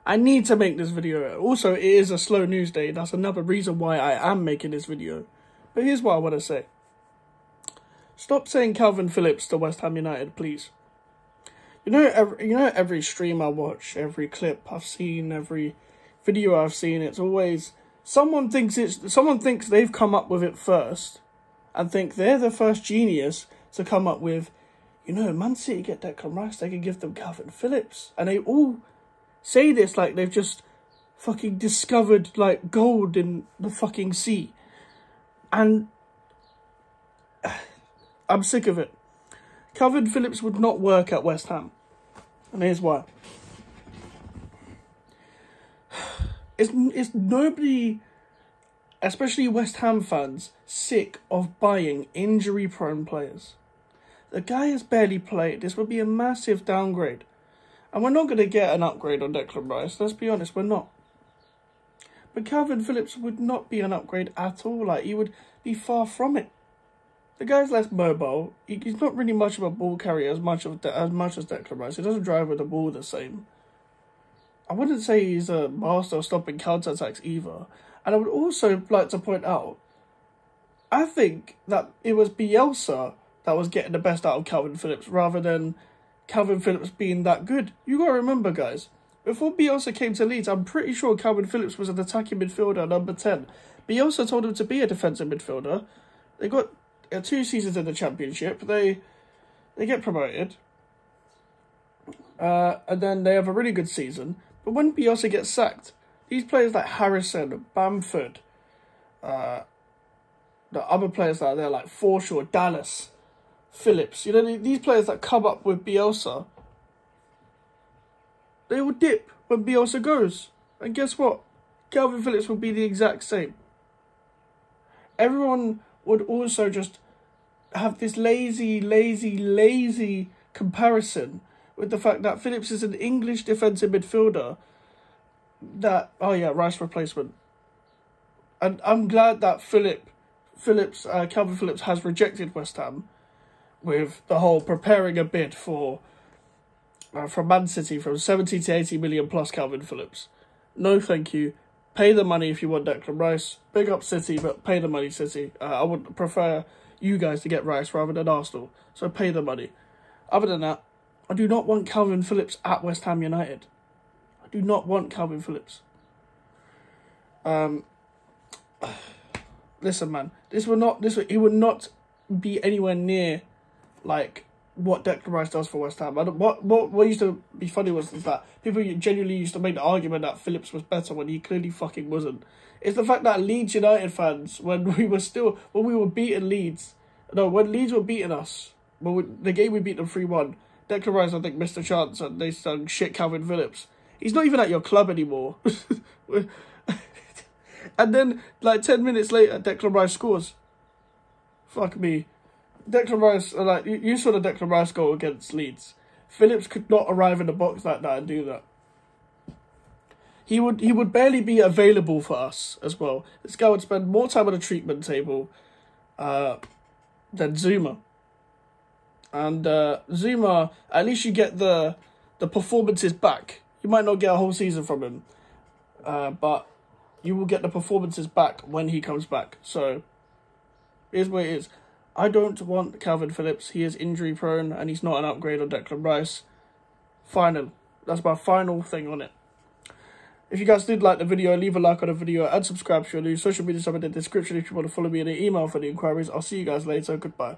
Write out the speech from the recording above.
I need to make this video. Also, it is a slow news day. That's another reason why I am making this video. But here's what I want to say. Stop saying Kalvin Phillips to West Ham United, please. You know, every stream I watch, every clip I've seen, every video I've seen, it's always someone thinks they've come up with it first, and think they're the first genius to come up with, you know, Man City get Declan Rice, they can give them Kalvin Phillips, and they all say this like they've just fucking discovered like gold in the fucking sea, and I'm sick of it. Kalvin Phillips would not work at West Ham, and here's why. It's nobody, especially West Ham fans, sick of buying injury-prone players. The guy has barely played. This would be a massive downgrade. And we're not going to get an upgrade on Declan Rice. Let's be honest, we're not. But Kalvin Phillips would not be an upgrade at all. Like, he would be far from it. The guy's less mobile. He's not really much of a ball carrier as much as Declan Rice. He doesn't drive with the ball the same. I wouldn't say he's a master of stopping counter-attacks either. And I would also like to point out, I think that it was Bielsa that was getting the best out of Kalvin Phillips rather than Kalvin Phillips being that good. You got to remember, guys, before Bielsa came to Leeds, I'm pretty sure Kalvin Phillips was an attacking midfielder, number 10. Bielsa told him to be a defensive midfielder. They got 2 seasons in the Championship. They get promoted. And then they have a really good season. But when Bielsa gets sacked, these players like Harrison, Bamford, the other players that are there like Forshaw, Dallas, Phillips, you know, these players that come up with Bielsa, they will dip when Bielsa goes. And guess what? Kalvin Phillips will be the exact same. Everyone would also just have this lazy comparison with the fact that Phillips is an English defensive midfielder that, oh yeah, Rice replacement. And I'm glad that Kalvin Phillips has rejected West Ham with the whole preparing a bid for from Man City from 70 to 80 million plus Kalvin Phillips. No, thank you. Pay the money if you want Declan Rice. Big up City, but pay the money, City. I would prefer you guys to get Rice rather than Arsenal. So pay the money. Other than that, I do not want Kalvin Phillips at West Ham United. I do not want Kalvin Phillips. Listen, man, he would not be anywhere near like what Declan Rice does for West Ham. What used to be funny was that people genuinely used to make the argument that Phillips was better when he clearly fucking wasn't. It's the fact that Leeds United fans, when we were beating Leeds, when Leeds were beating us, the game we beat them 3-1, Declan Rice, I think, missed a chance and they sung shit Kalvin Phillips. He's not even at your club anymore. And then, like, 10 minutes later, Declan Rice scores. Fuck me. Declan Rice, like, you saw the Declan Rice goal against Leeds. Phillips could not arrive in the box like that and do that. He would barely be available for us as well. This guy would spend more time on the treatment table than Zuma. And Zuma, at least you get the performances back. You might not get a whole season from him, but you will get the performances back when he comes back. So, here's what it is. I don't want Kalvin Phillips. He is injury prone and he's not an upgrade on Declan Rice. Final. That's my final thing on it. If you guys did like the video, leave a like on the video and subscribe if you're new. Social media stuff in the description if you want to follow me in the email for the inquiries. I'll see you guys later. Goodbye.